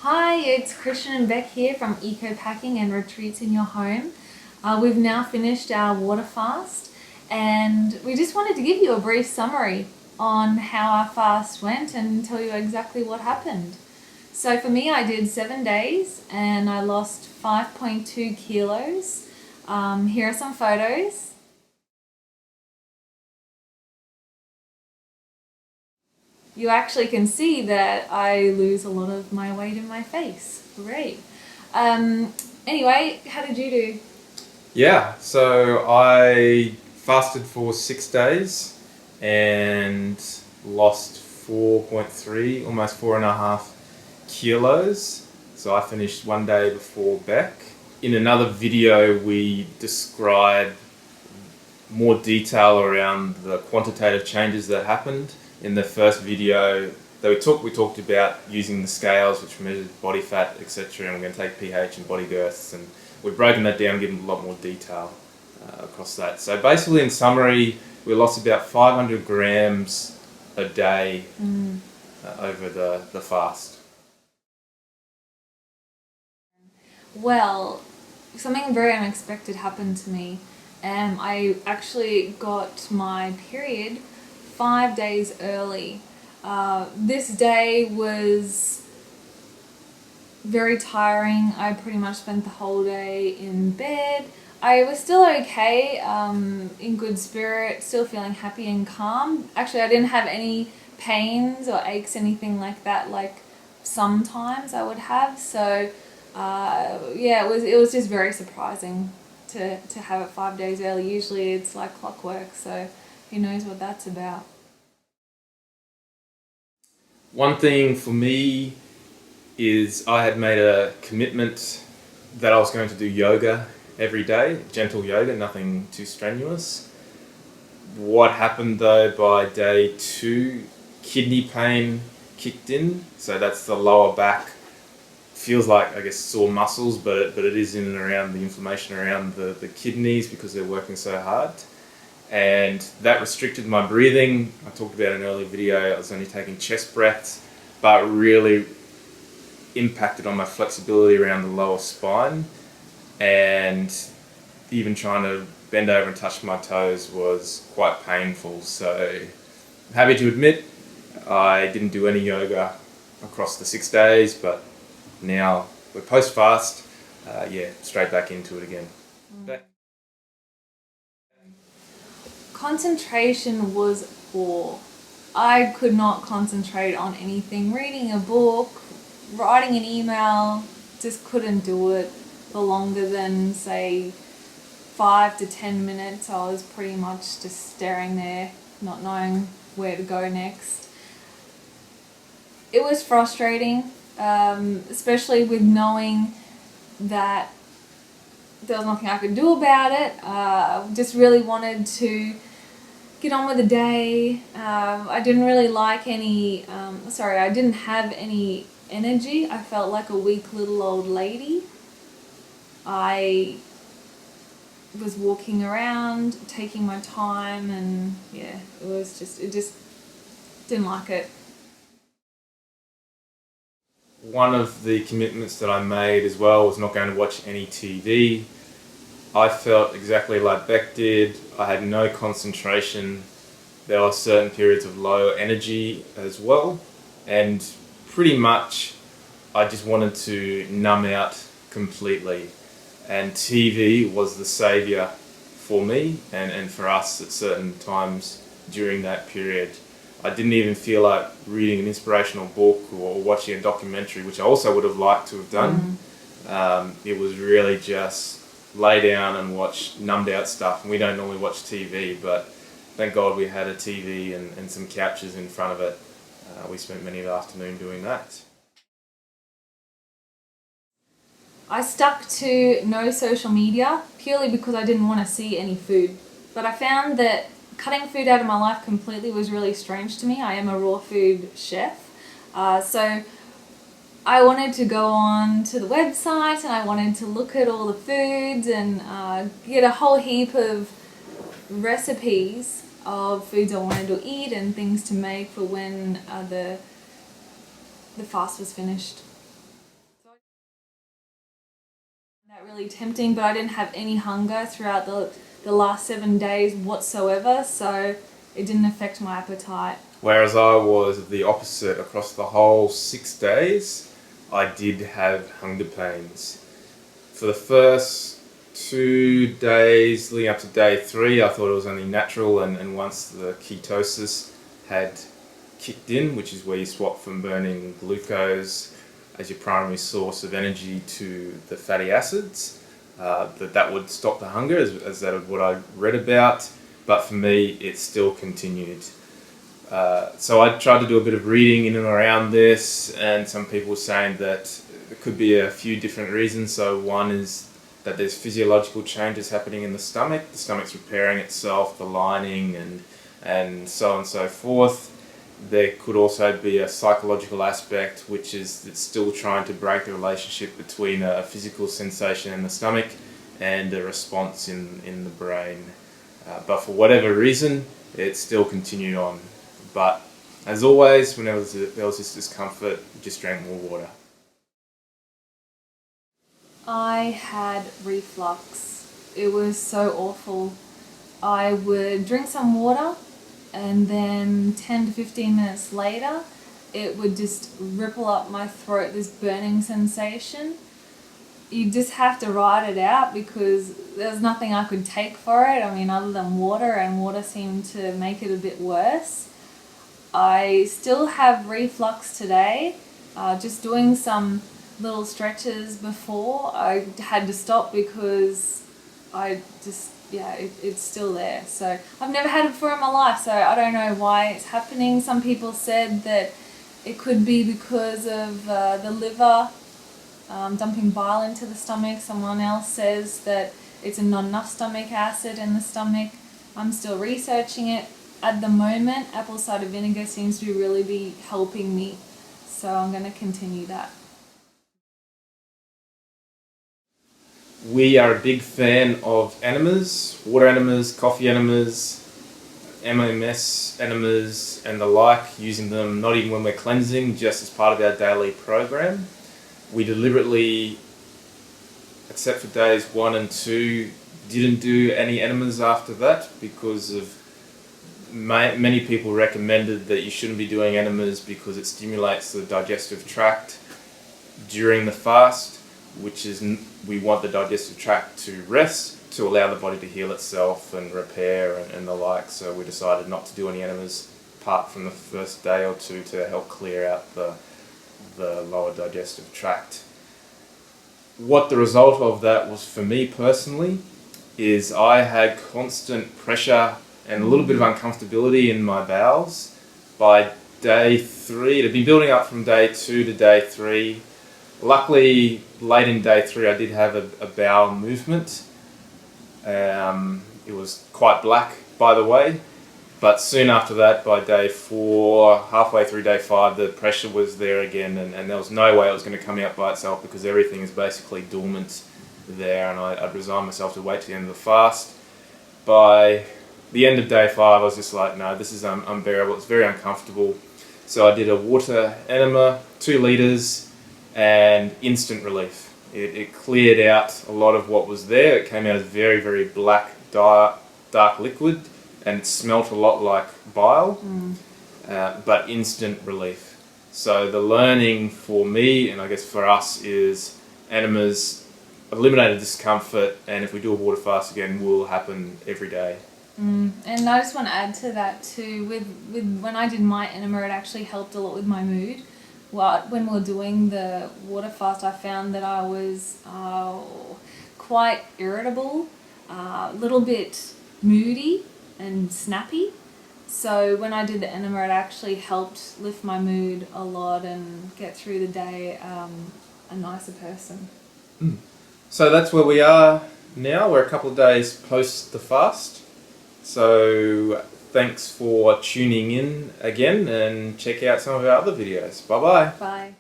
Hi, it's Christian and Beck here from Eco Packing and Retreats in Your Home. We've now finished our water fast and we just wanted to give you a brief summary on how our fast went and tell you exactly what happened. So for me, I did 7 days and I lost 5.2 kilos. Here are some photos. You actually can see that I lose a lot of my weight in my face. Great. Anyway, how did you do? Yeah, so I fasted for 6 days and lost 4.3, almost 4.5 kilos. So I finished 1 day before Beck. In another video, we describe more detail around the quantitative changes that happened. In the first video that we talked about using the scales which measures body fat, etc., and we're going to take pH and body girths, and we've broken that down, given a lot more detail across that. So basically, in summary, we lost about 500 grams a day over the fast. Well, something very unexpected happened to me. I actually got my period 5 days early. This day was very tiring. I pretty much spent the whole day in bed. I was still okay, in good spirit, still feeling happy and calm. Actually, I didn't have any pains or aches, anything like that, like sometimes I would have. So yeah, it was just very surprising to have it 5 days early. Usually it's like clockwork, so who knows what that's about. One thing for me is I had made a commitment that I was going to do yoga every day, gentle yoga, nothing too strenuous. What happened though, by day 2, kidney pain kicked in. So that's the lower back. Feels like, I guess, sore muscles, but it is in and around the inflammation around the kidneys because they're working so hard. And that restricted my breathing. I talked about in an earlier video, I was only taking chest breaths, but really impacted on my flexibility around the lower spine, and even trying to bend over and touch my toes was quite painful. So I'm happy to admit I didn't do any yoga across the 6 days, but now we're post-fast, straight back into it again. Concentration was poor. I could not concentrate on anything. Reading a book, writing an email, just couldn't do it for longer than, say, 5 to 10 minutes. I was pretty much just staring there, not knowing where to go next. It was frustrating, especially with knowing that there was nothing I could do about it. Just really wanted to get on with the day. I didn't really like any, I didn't have any energy. I felt like a weak little old lady. I was walking around, taking my time, and yeah, it just didn't like it. One of the commitments that I made as well was not going to watch any TV. I felt exactly like Beck did. I had no concentration. There were certain periods of low energy as well. And pretty much I just wanted to numb out completely. And TV was the saviour for me and for us at certain times during that period. I didn't even feel like reading an inspirational book or watching a documentary, which I also would have liked to have done. It was really just lay down and watch numbed out stuff. And we don't normally watch TV, but thank God we had a TV and some couches in front of it. We spent many of the afternoon doing that. I stuck to no social media purely because I didn't want to see any food. But I found that cutting food out of my life completely was really strange to me. I am a raw food chef. So I wanted to go on to the website and I wanted to look at all the foods and get a whole heap of recipes of foods I wanted to eat and things to make for when the fast was finished. Really tempting, but I didn't have any hunger throughout the last 7 days whatsoever, so it didn't affect my appetite. Whereas I was the opposite. Across the whole 6 days, I did have hunger pains. For the first 2 days leading up to day 3, I thought it was only natural, and once the ketosis had kicked in, which is where you swap from burning glucose as your primary source of energy to the fatty acids, that would stop the hunger, as that is what I read about. But for me, it still continued. So I tried to do a bit of reading in and around this, and some people were saying that there could be a few different reasons. So one is that there's physiological changes happening in the stomach. The stomach's repairing itself, the lining, and so on and so forth. There could also be a psychological aspect, which is it's still trying to break the relationship between a physical sensation in the stomach and a response in the brain. But for whatever reason, it still continued on. But as always, whenever there was this discomfort, just drank more water. I had reflux. It was so awful. I would drink some water, and then 10 to 15 minutes later, it would just ripple up my throat, this burning sensation. You just have to ride it out, because there's nothing I could take for it. I mean, other than water, and water seemed to make it a bit worse. I still have reflux today. Just doing some little stretches before, I had to stop because it's still there. So I've never had it before in my life, so I don't know why it's happening. Some people said that it could be because of the liver dumping bile into the stomach. Someone else says that it's not enough stomach acid in the stomach. I'm still researching it. At the moment, apple cider vinegar seems to really be helping me, so I'm going to continue that. We are a big fan of enemas, water enemas, coffee enemas, MMS enemas and the like, using them not even when we're cleansing, just as part of our daily program. We deliberately, except for days 1 and 2, didn't do any enemas after that because of many people recommended that you shouldn't be doing enemas because it stimulates the digestive tract during the fast, which is, we want the digestive tract to rest to allow the body to heal itself and repair and the like. So we decided not to do any enemas apart from the first day or 2 to help clear out the lower digestive tract. What the result of that was for me personally is I had constant pressure and a little bit of uncomfortability in my bowels. By day 3, it had been building up from day 2 to day 3. Luckily, late in day 3, I did have a bowel movement. It was quite black, by the way, but soon after that, by day 4, halfway through day 5, the pressure was there again, and there was no way it was going to come out by itself because everything is basically dormant there, and I'd resigned myself to wait to the end of the fast. By the end of day 5, I was just like, no, this is unbearable, it's very uncomfortable. So I did a water enema, 2 litres, and instant relief. It cleared out a lot of what was there. It came out as very, very black, dark liquid, and it smelt a lot like bile, but instant relief. So the learning for me, and I guess for us, is enemas eliminated discomfort, and if we do a water fast again, will happen every day. And I just want to add to that too, with when I did my enema, it actually helped a lot with my mood. When we were doing the water fast, I found that I was quite irritable, a little bit moody and snappy. So when I did the enema, it actually helped lift my mood a lot and get through the day a nicer person. So that's where we are now. We're a couple of days post the fast. So thanks for tuning in again, and check out some of our other videos. Bye-bye. Bye.